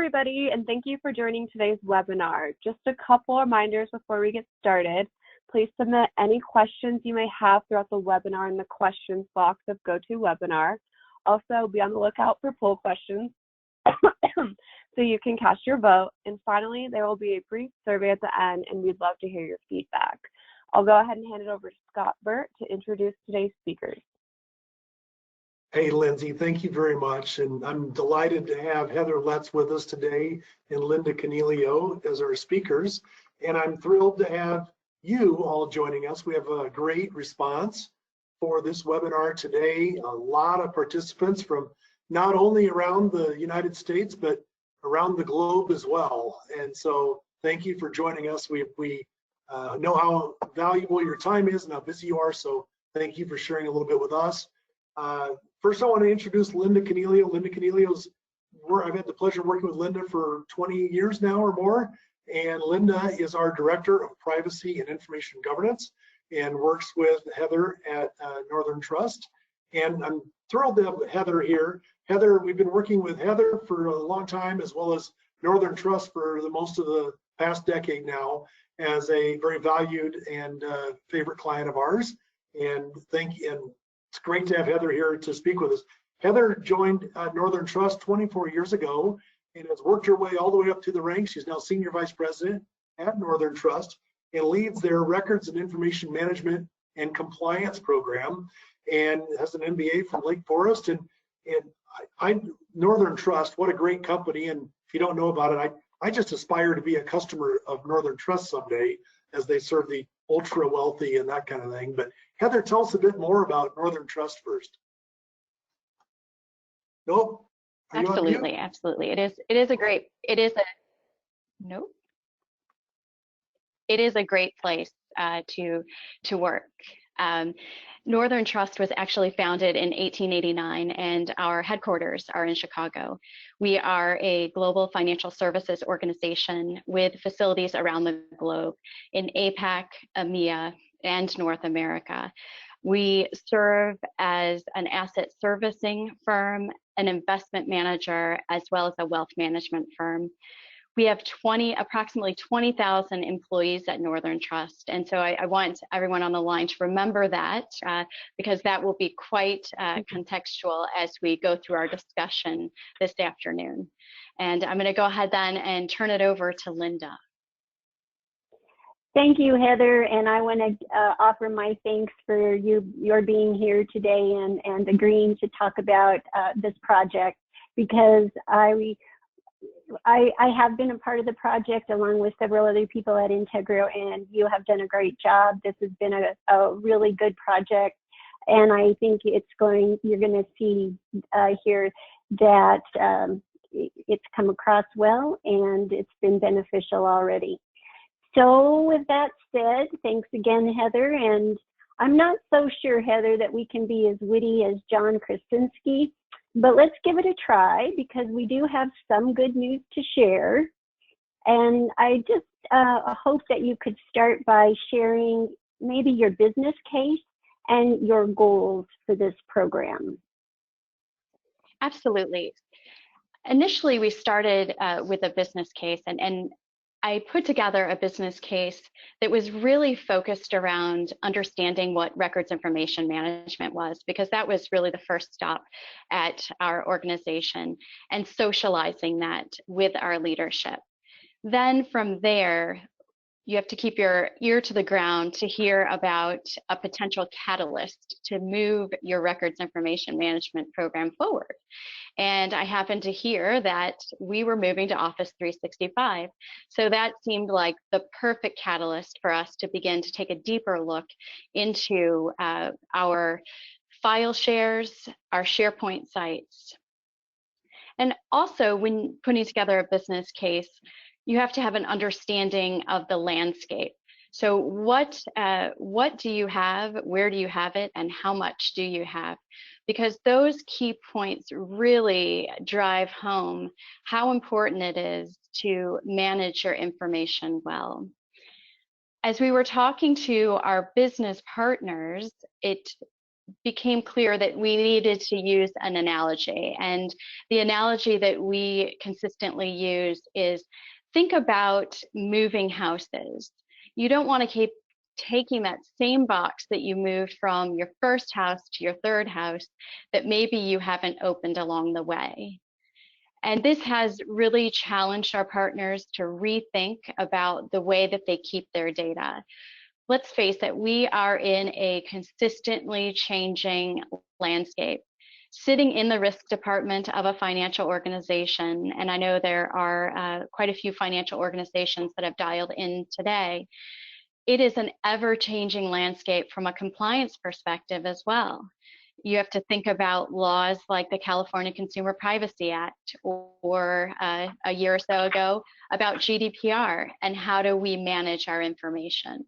everybody, and thank you for joining today's webinar. Just a couple reminders before we get started. Please submit any questions you may have throughout the webinar in the questions box of GoToWebinar. Also, be on the lookout for poll questions so you can cast your vote. And finally, there will be a brief survey at the end, and we'd love to hear your feedback. I'll go ahead and hand it over to Scott Burt to introduce today's speakers. Hey, Lindsay, thank you very much. And I'm delighted to have Heather Letts with us today and Linda Canelio as our speakers. And I'm thrilled to have you all joining us. We have a great response for this webinar today. A lot of participants from not only around the United States, but around the globe as well. And so thank you for joining us. We know how valuable your time is and how busy you are. So thank you for sharing a little bit with us. First, I want to introduce Linda Canelio. Linda Canelio's, I've had the pleasure of working with Linda for 20 years now or more. And Linda is our Director of Privacy and Information Governance and works with Heather at Northern Trust. And I'm thrilled to have Heather here. Heather, we've been working with Heather for a long time, as well as Northern Trust for the most of the past decade now, as a very valued and favorite client of ours. And it's great to have Heather here to speak with us. Heather joined Northern Trust 24 years ago and has worked her way all the way up to the ranks. She's now Senior Vice President at Northern Trust and leads their Records and Information Management and Compliance program and has an MBA from Lake Forest. And Northern Trust, what a great company. And if you don't know about it, I just aspire to be a customer of Northern Trust someday as they serve the ultra wealthy and that kind of thing. But Heather, tell us a bit more about Northern Trust first. Nope. Absolutely. It is a great place to work. Northern Trust was actually founded in 1889 and our headquarters are in Chicago. We are a global financial services organization with facilities around the globe in APAC, EMEA, and North America. We serve as an asset servicing firm, an investment manager, as well as a wealth management firm. We have approximately 20,000 employees at Northern Trust. And so I want everyone on the line to remember that because that will be quite contextual as we go through our discussion this afternoon. And I'm going to go ahead then and turn it over to Linda. Thank you, Heather, and I want to offer my thanks for your being here today and agreeing to talk about this project, because I have been a part of the project along with several other people at Integro, and you have done a great job. This has been a really good project, and I think you're going to see here that it's come across well and it's been beneficial already. So with that said, thanks again, Heather. And I'm not so sure, Heather, that we can be as witty as John Krasinski, but let's give it a try because we do have some good news to share. And I just hope that you could start by sharing maybe your business case and your goals for this program. Absolutely. Initially, we started with a business case, and I put together a business case that was really focused around understanding what records information management was, because that was really the first stop at our organization, and socializing that with our leadership. Then from there, you have to keep your ear to the ground to hear about a potential catalyst to move your records information management program forward. And I happened to hear that we were moving to Office 365. So that seemed like the perfect catalyst for us to begin to take a deeper look into our file shares, our SharePoint sites. And also, when putting together a business case, you have to have an understanding of the landscape. So what do you have, where do you have it, and how much do you have? Because those key points really drive home how important it is to manage your information well. As we were talking to our business partners, it became clear that we needed to use an analogy. And the analogy that we consistently use is, think about moving houses. You don't want to keep taking that same box that you moved from your first house to your third house that maybe you haven't opened along the way. And this has really challenged our partners to rethink about the way that they keep their data. Let's face it, we are in a consistently changing landscape. Sitting in the risk department of a financial organization, and I know there are quite a few financial organizations that have dialed in today, it is an ever-changing landscape from a compliance perspective as well. You have to think about laws like the California Consumer Privacy Act, or a year or so ago about GDPR, and how do we manage our information.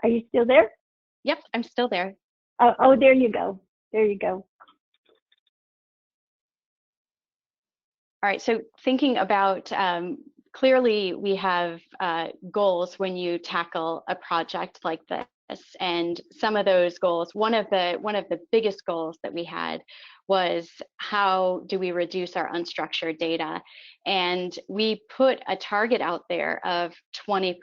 Are you still there? Yep, I'm still there. Oh, there you go. There you go. All right, so thinking about, clearly we have goals when you tackle a project like this, and some of those goals, one of the biggest goals that we had was, how do we reduce our unstructured data? And we put a target out there of 20%.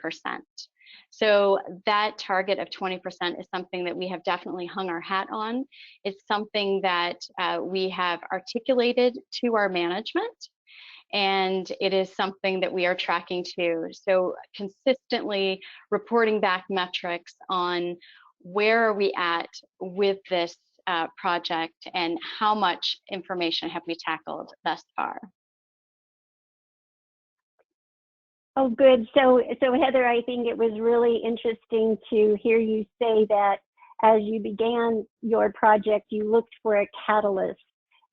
So that target of 20% is something that we have definitely hung our hat on. It's something that we have articulated to our management, and it is something that we are tracking too. So consistently reporting back metrics on where are we at with this project and how much information have we tackled thus far. Oh, good. So Heather, I think it was really interesting to hear you say that as you began your project, you looked for a catalyst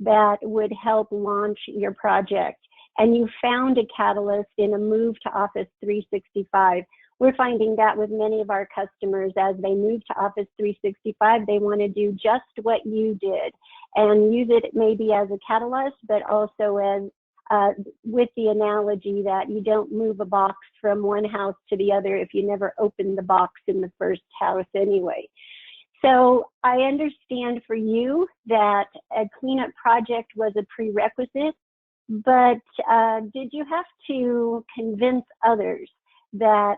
that would help launch your project. And you found a catalyst in a move to Office 365. We're finding that with many of our customers, as they move to Office 365, they want to do just what you did and use it maybe as a catalyst, but also as with the analogy that you don't move a box from one house to the other if you never opened the box in the first house anyway. So I understand for you that a cleanup project was a prerequisite, but did you have to convince others that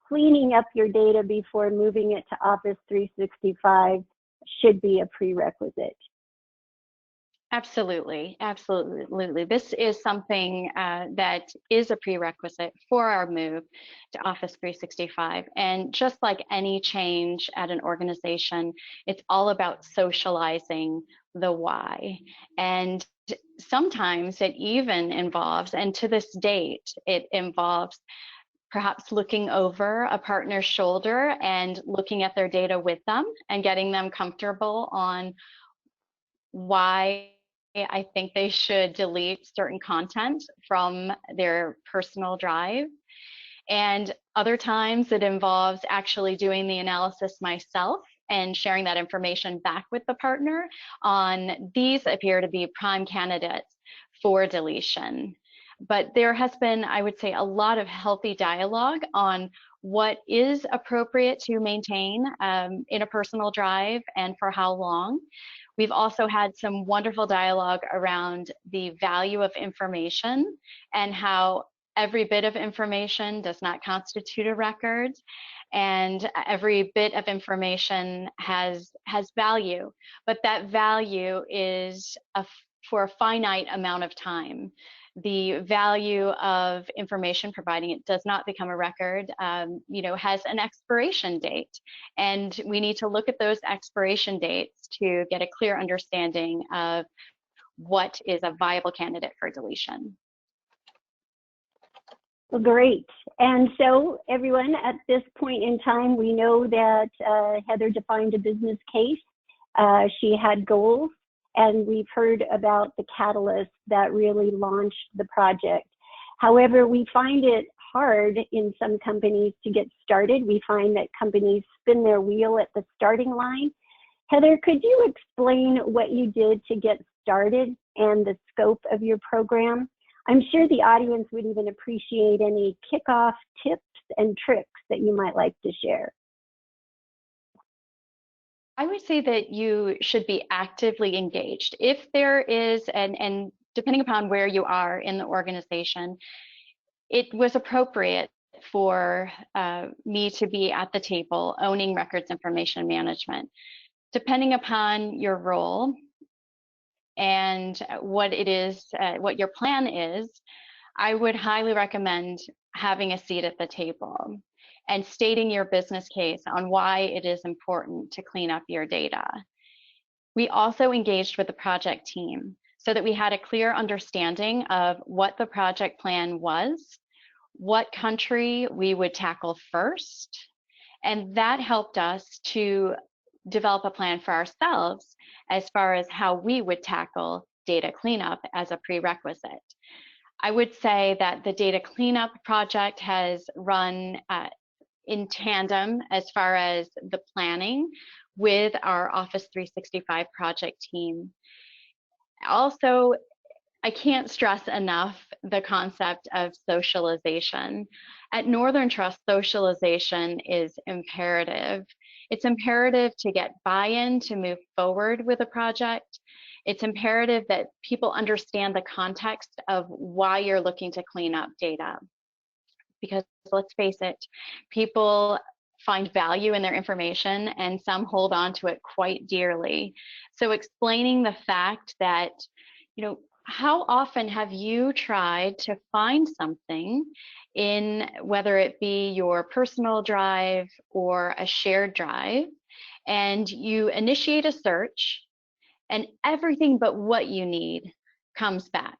cleaning up your data before moving it to Office 365 should be a prerequisite? Absolutely, absolutely. This is something that is a prerequisite for our move to Office 365. And just like any change at an organization, it's all about socializing the why. And sometimes it even involves, and to this date, it involves perhaps looking over a partner's shoulder and looking at their data with them and getting them comfortable on why I think they should delete certain content from their personal drive. And other times it involves actually doing the analysis myself and sharing that information back with the partner on, these appear to be prime candidates for deletion. But there has been, I would say, a lot of healthy dialogue on what is appropriate to maintain in a personal drive and for how long. We've also had some wonderful dialogue around the value of information and how every bit of information does not constitute a record, and every bit of information has value, but that value is for a finite amount of time. The value of information, providing it does not become a record, has an expiration date. And we need to look at those expiration dates to get a clear understanding of what is a viable candidate for deletion. Well, great. And so everyone, at this point in time, we know that Heather defined a business case. She had goals, and we've heard about the catalyst that really launched the project. However, we find it hard in some companies to get started. We find that companies spin their wheel at the starting line. Heather, could you explain what you did to get started and the scope of your program? I'm sure the audience would even appreciate any kickoff tips and tricks that you might like to share. I would say that you should be actively engaged. If there is, and depending upon where you are in the organization, it was appropriate for me to be at the table owning records information management. Depending upon your role and what it is, what your plan is, I would highly recommend having a seat at the table and stating your business case on why it is important to clean up your data. We also engaged with the project team so that we had a clear understanding of what the project plan was, what country we would tackle first, and that helped us to develop a plan for ourselves as far as how we would tackle data cleanup as a prerequisite. I would say that the data cleanup project has run in tandem as far as the planning with our Office 365 project team. Also, I can't stress enough the concept of socialization. At Northern Trust, socialization is imperative. It's imperative to get buy-in to move forward with a project. It's imperative that people understand the context of why you're looking to clean up data. Because let's face it, people find value in their information and some hold on to it quite dearly. So explaining the fact that, you know, how often have you tried to find something in, whether it be your personal drive or a shared drive, and you initiate a search and everything but what you need comes back?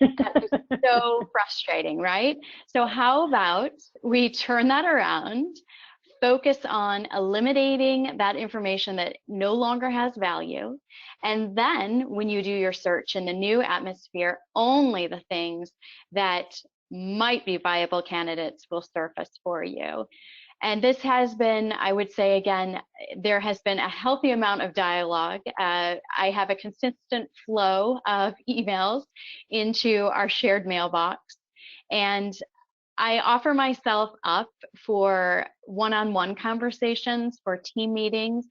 That is so frustrating, right? So how about we turn that around, focus on eliminating that information that no longer has value, and then when you do your search in the new atmosphere, only the things that might be viable candidates will surface for you. And this has been, I would say again, there has been a healthy amount of dialogue. I have a consistent flow of emails into our shared mailbox, and I offer myself up for one-on-one conversations, for team meetings,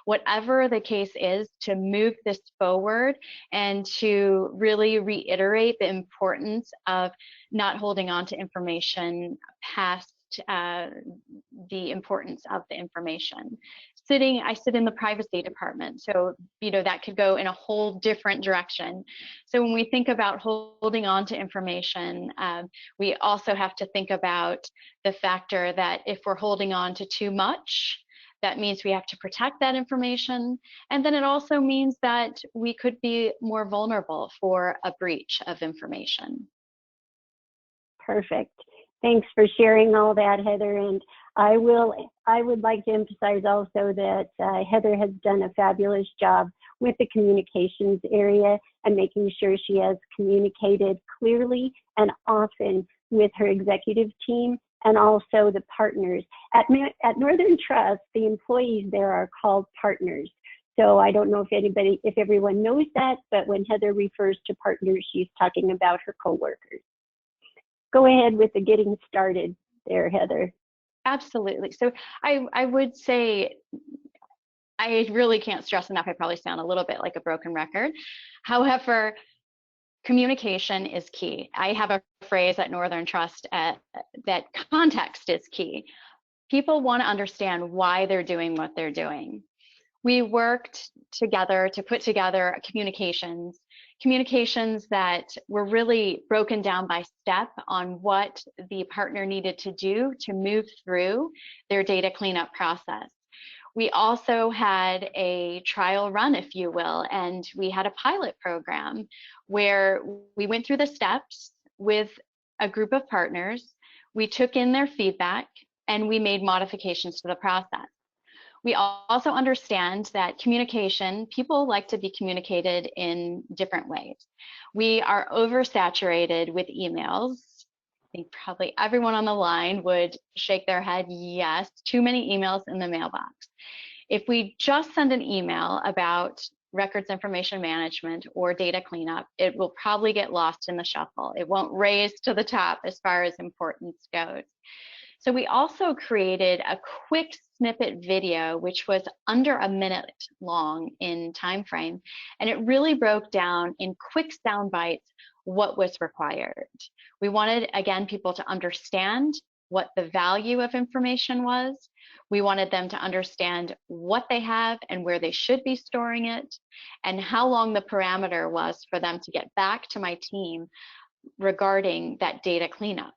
whatever the case is, to move this forward and to really reiterate the importance of not holding on to information past the importance of the information. I sit in the privacy department, so that could go in a whole different direction. So when we think about holding on to information, we also have to think about the factor that if we're holding on to too much, that means we have to protect that information, and then it also means that we could be more vulnerable for a breach of information. Perfect. Thanks for sharing all that, Heather. And I would like to emphasize also that Heather has done a fabulous job with the communications area and making sure she has communicated clearly and often with her executive team and also the partners. At Northern Trust, the employees there are called partners. So I don't know if everyone knows that, but when Heather refers to partners, she's talking about her coworkers. Go ahead with the getting started there, Heather. Absolutely. So I would say, I really can't stress enough, I probably sound a little bit like a broken record. However, communication is key. I have a phrase at Northern Trust that context is key. People want to understand why they're doing what they're doing. We worked together to put together communications that were really broken down by step on what the partner needed to do to move through their data cleanup process. We also had a trial run, if you will, and we had a pilot program where we went through the steps with a group of partners. We took in their feedback and we made modifications to the process. We also understand that communication, people like to be communicated in different ways. We are oversaturated with emails think probably everyone on the line would shake their head, yes, too many emails in the mailbox. If we just send an email about records information management or data cleanup, it will probably get lost in the shuffle. It won't raise to the top as far as importance goes. So we also created a quick snippet video, which was under a minute long in time frame, and it really broke down in quick sound bites what was required. We wanted, again, people to understand what the value of information was. We wanted them to understand what they have and where they should be storing it, and how long the parameter was for them to get back to my team regarding that data cleanup.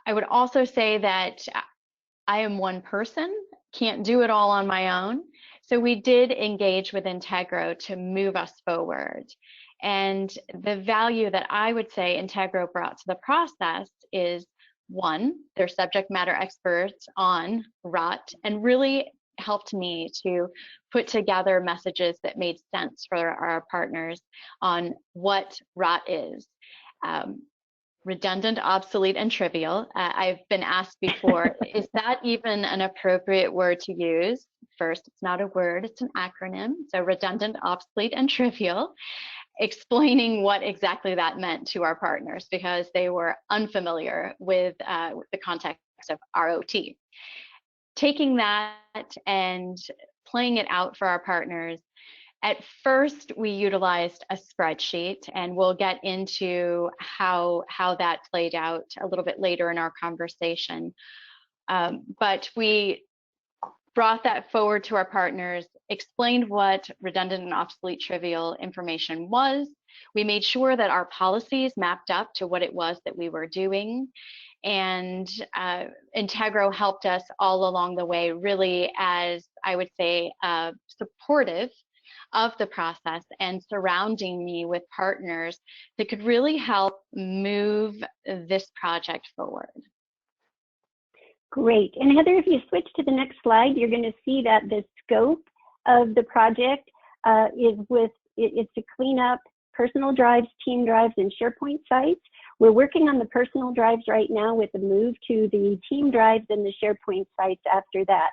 I would also say that I am one person, can't do it all on my own. So we did engage with Integro to move us forward. And the value that I would say Integro brought to the process is, one, they're subject matter experts on fraught, and really helped me to put together messages that made sense for our partners on what fraught is. Redundant, obsolete, and trivial. I've been asked before, is that even an appropriate word to use? First, it's not a word, it's an acronym. So redundant, obsolete, and trivial, explaining what exactly that meant to our partners because they were unfamiliar with the context of ROT. Taking that and playing it out for our partners, at first, we utilized a spreadsheet, and we'll get into how that played out a little bit later in our conversation. But we brought that forward to our partners, explained what redundant and obsolete trivial information was. We made sure that our policies mapped up to what it was that we were doing. And Integro helped us all along the way, really, as I would say, supportive of the process and surrounding me with partners that could really help move this project forward. Great. And Heather, if you switch to the next slide, you're going to see that the scope of the project is to clean up personal drives, team drives, and SharePoint sites. We're working on the personal drives right now with the move to the team drives and the SharePoint sites after that.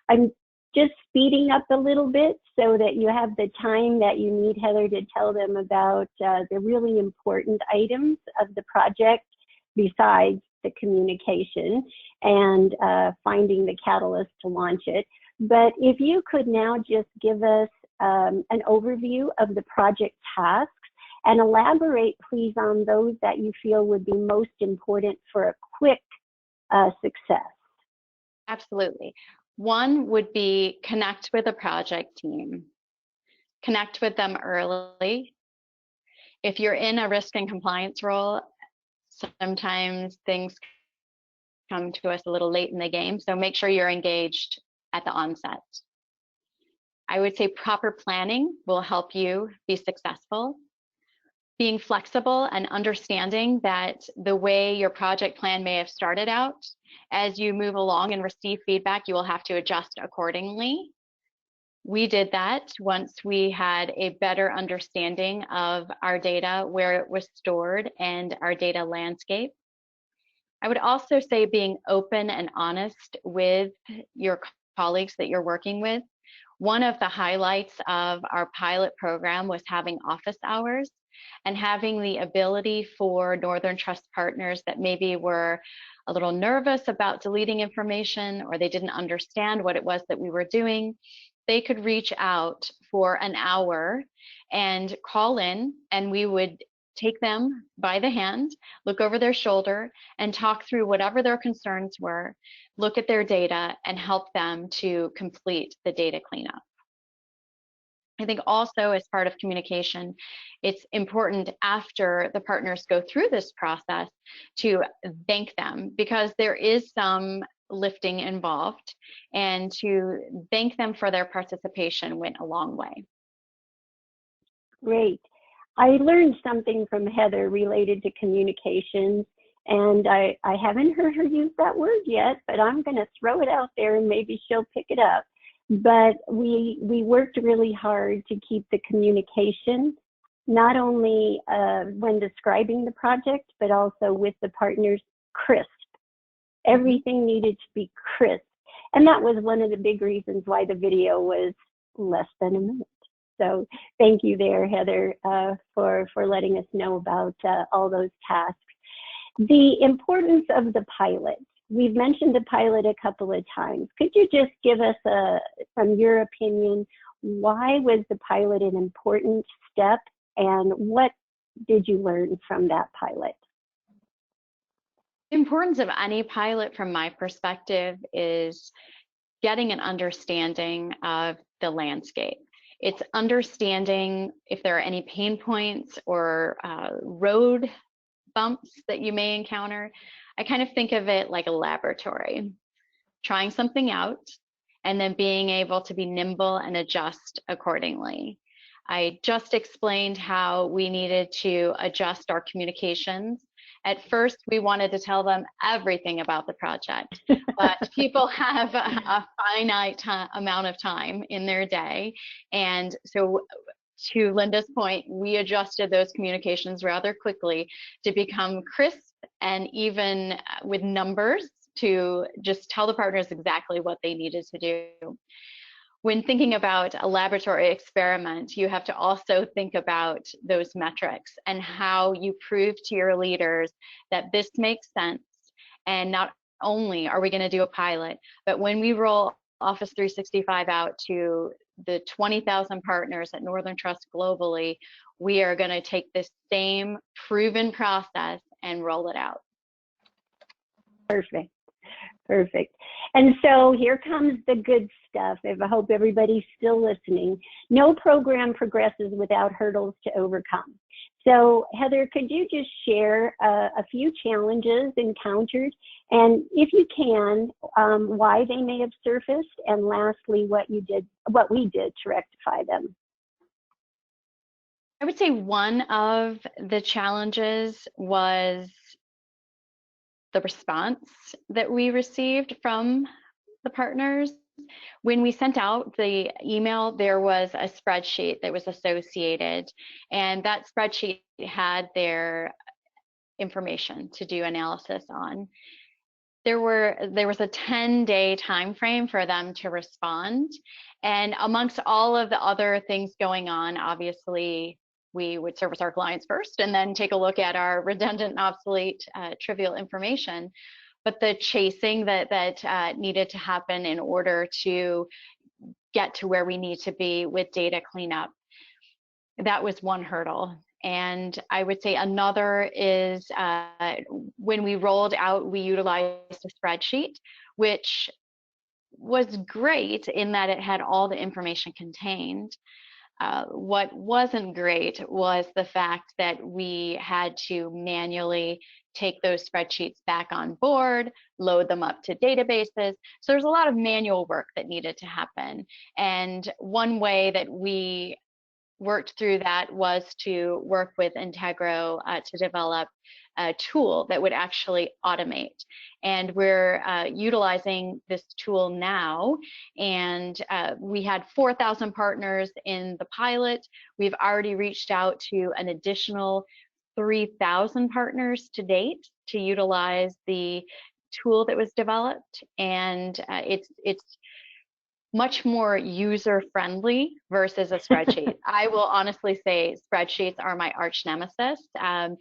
I'm just speeding up a little bit so that you have the time that you need, Heather, to tell them about the really important items of the project besides the communication and finding the catalyst to launch it. But if you could now just give us an overview of the project tasks and elaborate, please, on those that you feel would be most important for a quick success. Absolutely. One would be connect with the project team. Connect with them early. If you're in a risk and compliance role, sometimes things come to us a little late in the game, so make sure you're engaged at the onset. I would say proper planning will help you be successful. Being flexible and understanding that the way your project plan may have started out, as you move along and receive feedback, you will have to adjust accordingly. We did that once we had a better understanding of our data, where it was stored, and our data landscape. I would also say being open and honest with your colleagues that you're working with. One of the highlights of our pilot program was having office hours and having the ability for Northern Trust partners that maybe were a little nervous about deleting information, or they didn't understand what it was that we were doing. They could reach out for an hour and call in, and we would take them by the hand, look over their shoulder, and talk through whatever their concerns were, look at their data, and help them to complete the data cleanup. I think also, as part of communication, it's important after the partners go through this process to thank them, because there is some lifting involved, and to thank them for their participation went a long way. Great. I learned something from Heather related to communications, and I haven't heard her use that word yet, but I'm going to throw it out there and maybe she'll pick it up. But we worked really hard to keep the communication not only when describing the project, but also with the partners, crisp. Everything needed to be crisp. And that was one of the big reasons why the video was less than a minute. So thank you there, Heather, for letting us know about all those tasks. The importance of the pilot. We've mentioned the pilot a couple of times. Could you just give us, from your opinion, why was the pilot an important step, and what did you learn from that pilot? The importance of any pilot from my perspective is getting an understanding of the landscape. It's understanding if there are any pain points or road bumps that you may encounter. I kind of think of it like a laboratory, trying something out and then being able to be nimble and adjust accordingly. I just explained how we needed to adjust our communications. At first, we wanted to tell them everything about the project, but people have a finite amount of time in their day. And so to Linda's point, we adjusted those communications rather quickly to become crisp and even with numbers to just tell the partners exactly what they needed to do. When thinking about a laboratory experiment, you have to also think about those metrics and how you prove to your leaders that this makes sense. And not only are we going to do a pilot, but when we roll Office 365 out to the 20,000 partners at Northern Trust globally, we are going to take this same proven process and roll it out. Perfect. Perfect. And so here comes the good stuff. I hope everybody's still listening. No program progresses without hurdles to overcome. So Heather, could you just share a few challenges encountered, and if you can, why they may have surfaced, and lastly, what we did to rectify them? I would say one of the challenges was the response that we received from the partners. When we sent out the email, there was a spreadsheet that was associated, and that spreadsheet had their information to do analysis on. There was a 10-day time frame for them to respond, and amongst all of the other things going on, obviously we would service our clients first and then take a look at our redundant, obsolete, trivial information. But the chasing that needed to happen in order to get to where we need to be with data cleanup, that was one hurdle. And I would say another is when we rolled out, we utilized a spreadsheet, which was great in that it had all the information contained. What wasn't great was the fact that we had to manually take those spreadsheets back on board, load them up to databases. So there's a lot of manual work that needed to happen. And one way that we worked through that was to work with Integro to develop a tool that would actually automate. And we're utilizing this tool now, and we had 4,000 partners in the pilot. We've already reached out to an additional 3,000 partners to date to utilize the tool that was developed, and it's much more user-friendly versus a spreadsheet. I will honestly say spreadsheets are my arch nemesis. The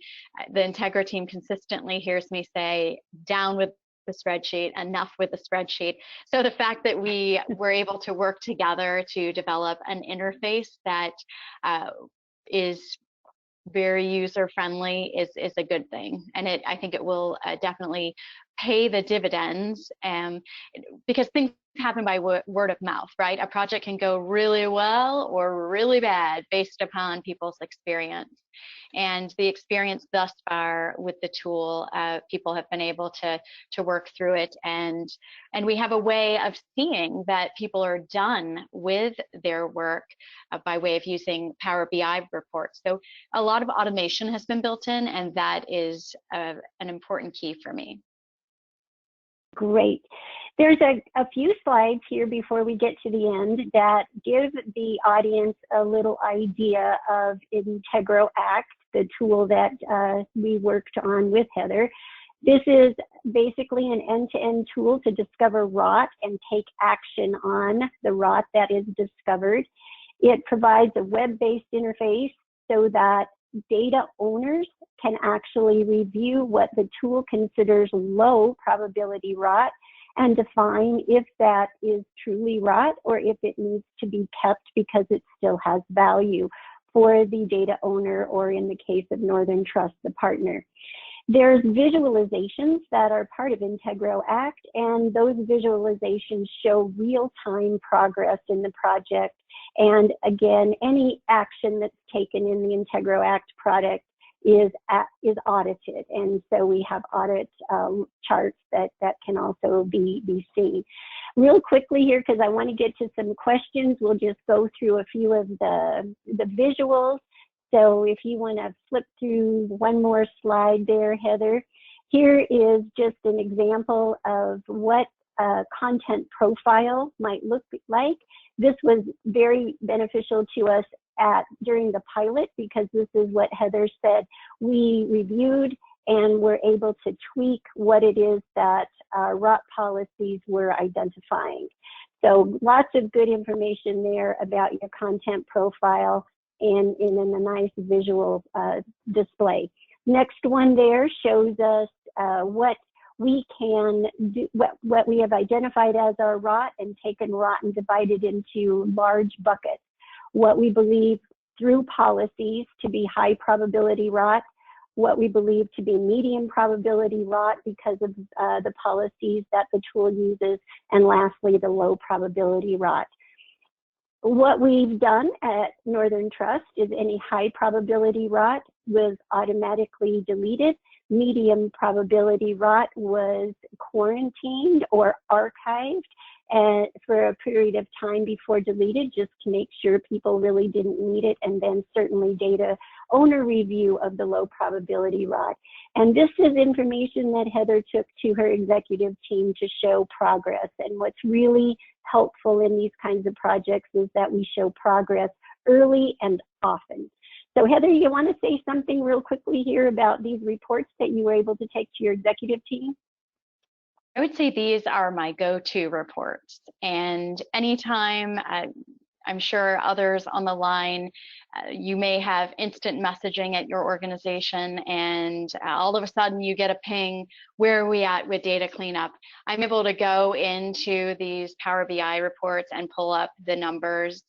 Integro team consistently hears me say, down with the spreadsheet, enough with the spreadsheet. So the fact that we were able to work together to develop an interface that is very user-friendly is a good thing. And I think it will definitely pay the dividends, because things happen by word of mouth, right? A project can go really well or really bad based upon people's experience. And the experience thus far with the tool, people have been able to work through it, and we have a way of seeing that people are done with their work by way of using Power BI reports. So a lot of automation has been built in, and that is an important key for me. Great. There's a few slides here before we get to the end that give the audience a little idea of Integro Act, the tool that we worked on with Heather. This is basically an end-to-end tool to discover rot and take action on the rot that is discovered. It provides a web-based interface so that data owners can actually review what the tool considers low probability rot and define if that is truly rot or if it needs to be kept because it still has value for the data owner, or in the case of Northern Trust, the partner. There's visualizations that are part of Integro Act, and those visualizations show real-time progress in the project. And again, any action that's taken in the Integro Act product is audited, and so we have audit charts that can also be seen. Real quickly here, because I want to get to some questions, we'll just go through a few of the visuals. So if you want to flip through one more slide there, Heather, here is just an example of what a content profile might look like. This was very beneficial to us during the pilot, because this is what Heather said. We reviewed and were able to tweak what it is that rot policies were identifying. So lots of good information there about your content profile in a nice visual display. Next one there shows us what we can do, what we have identified as our rot, and taken rot and divided into large buckets. What we believe through policies to be high probability rot, what we believe to be medium probability rot because of the policies that the tool uses, and lastly, the low probability rot. What we've done at Northern Trust is any high probability rot was automatically deleted. Medium probability rot was quarantined or archived for a period of time before deleted, just to make sure people really didn't need it, and then certainly data owner review of the low probability rot. And this is information that Heather took to her executive team to show progress. And what's really helpful in these kinds of projects is that we show progress early and often. So Heather, you want to say something real quickly here about these reports that you were able to take to your executive team? I would say these are my go-to reports, and anytime, I'm sure others on the line, you may have instant messaging at your organization, and all of a sudden you get a ping, where are we at with data cleanup? I'm able to go into these Power BI reports and pull up the numbers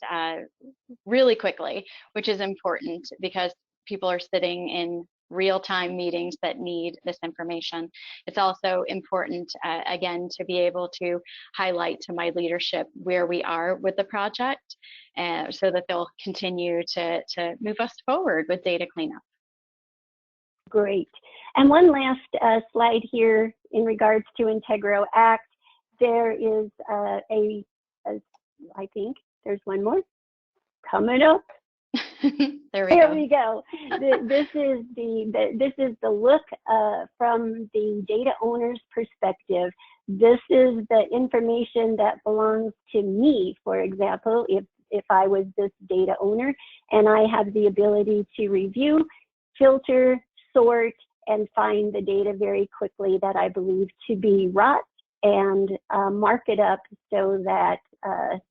really quickly, which is important because people are sitting in real-time meetings that need this information. It's also important, again, to be able to highlight to my leadership where we are with the project, so that they'll continue to move us forward with data cleanup. Great. And one last slide here in regards to Integro Act. There is I think there's one more coming up. There we go. This is the look from the data owner's perspective. This is the information that belongs to me, for example, if I was this data owner, and I have the ability to review, filter, sort, and find the data very quickly that I believe to be rot, and mark it up so that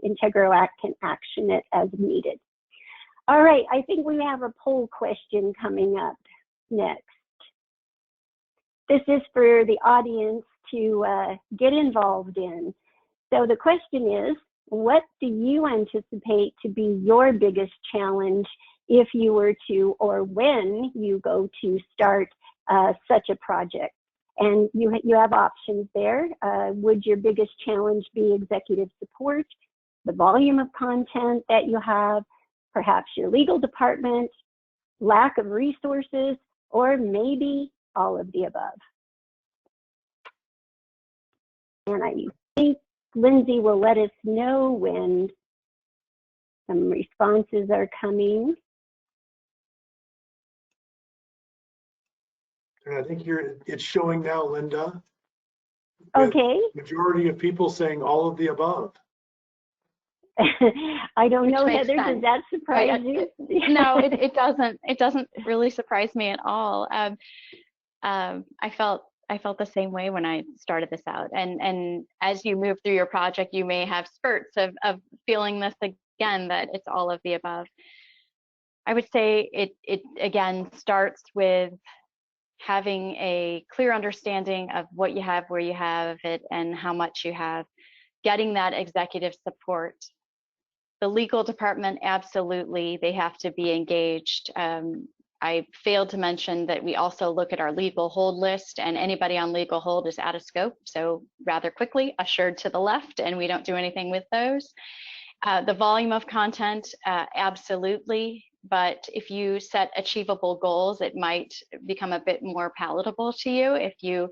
Integro Act can action it as needed. All right, I think we have a poll question coming up next. This is for the audience to get involved in. So the question is, what do you anticipate to be your biggest challenge if you were to, or when you go to start such a project? And you have options there. Would your biggest challenge be executive support, the volume of content that you have, perhaps your legal department, lack of resources, or maybe all of the above? And I think Lindsay will let us know when some responses are coming. I think it's showing now, Linda. Okay. Majority of people saying all of the above. I don't know, makes Heather, sense. does that surprise you? No, it doesn't. It doesn't really surprise me at all. I felt the same way when I started this out. And as you move through your project, you may have spurts of feeling this again, that it's all of the above. I would say it again starts with having a clear understanding of what you have, where you have it, and how much you have. Getting that executive support. The legal department, absolutely, they have to be engaged. I failed to mention that we also look at our legal hold list, and anybody on legal hold is out of scope. So rather quickly, ushered to the left, and we don't do anything with those. The volume of content, absolutely. But if you set achievable goals, it might become a bit more palatable to you. If you,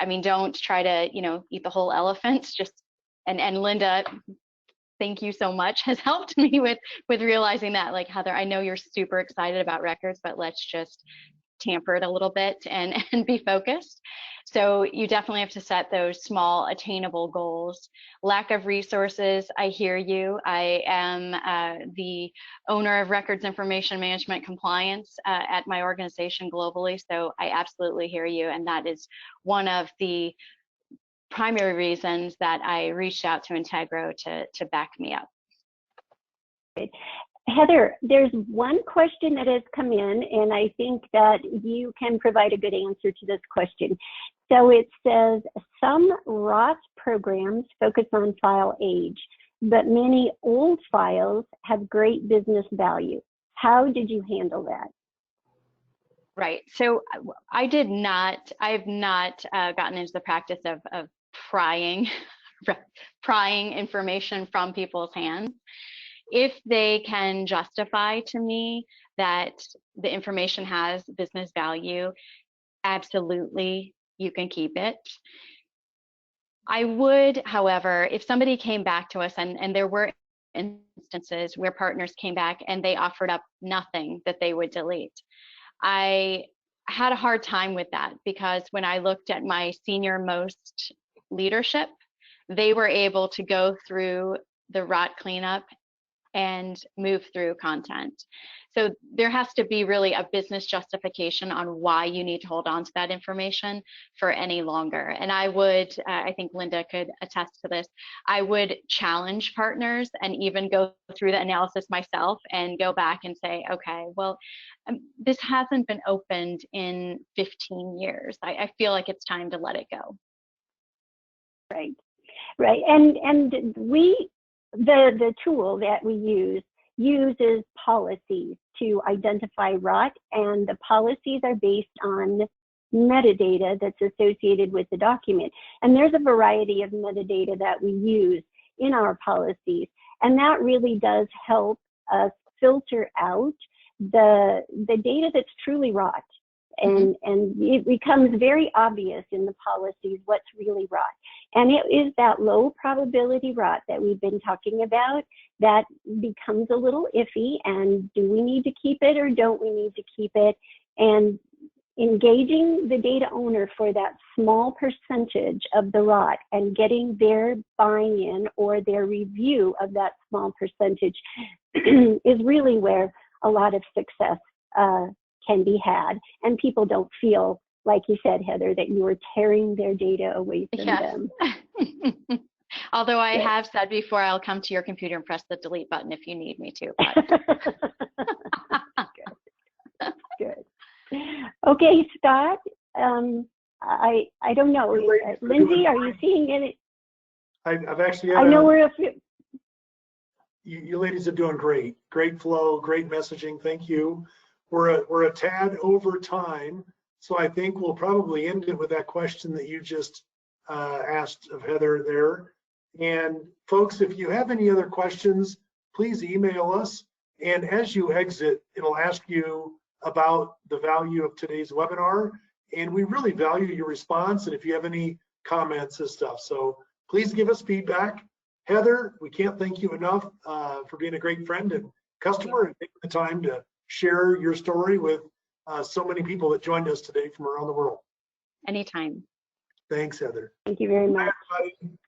I mean, don't try to, eat the whole elephant. Just, and Linda, thank you so much, has helped me with realizing that, like, Heather, I know you're super excited about records, but let's just tamper it a little bit and be focused. So you definitely have to set those small attainable goals. Lack of resources, I hear you. I am the owner of Records Information Management Compliance at my organization globally, so I absolutely hear you, and that is one of the primary reasons that I reached out to Integro to back me up. Heather, there's one question that has come in, and I think that you can provide a good answer to this question. So it says, some fraught programs focus on file age, but many old files have great business value. How did you handle that? Right. So I have not gotten into the practice of prying information from people's hands. If they can justify to me that the information has business value, absolutely, you can keep it. I would, however, if somebody came back to us, and there were instances where partners came back and they offered up nothing that they would delete, I had a hard time with that, because when I looked at my senior most leadership, they were able to go through the fraught cleanup and move through content. So there has to be really a business justification on why you need to hold on to that information for any longer. And I would, I think Linda could attest to this, I would challenge partners and even go through the analysis myself and go back and say, okay, well, this hasn't been opened in 15 years. I feel like it's time to let it go. Right, right. And the tool that we use uses policies to identify fraught, and the policies are based on metadata that's associated with the document. And there's a variety of metadata that we use in our policies, and that really does help us filter out the data that's truly fraught. And it becomes very obvious in the policies what's really fraught. And it is that low probability fraught that we've been talking about that becomes a little iffy, and do we need to keep it or don't we need to keep it? And engaging the data owner for that small percentage of the fraught and getting their buy-in or their review of that small percentage is really where a lot of success can be had, and people don't feel, like you said, Heather, that you are tearing their data away from them. Although I have said before, I'll come to your computer and press the delete button if you need me to. Good. Good. Okay, Scott, I don't know. Lindsay, are you seeing it? I've actually I know we're a few. You ladies are doing great. Great flow, great messaging. Thank you. We're a tad over time, so I think we'll probably end it with that question that you just asked of Heather there. And folks, if you have any other questions, please email us. And as you exit, it'll ask you about the value of today's webinar. And we really value your response, and if you have any comments and stuff. So please give us feedback. Heather, we can't thank you enough for being a great friend and customer and taking the time to share your story with so many people that joined us today from around the world. Anytime. Thanks, Heather. Thank you very much. Bye, everybody.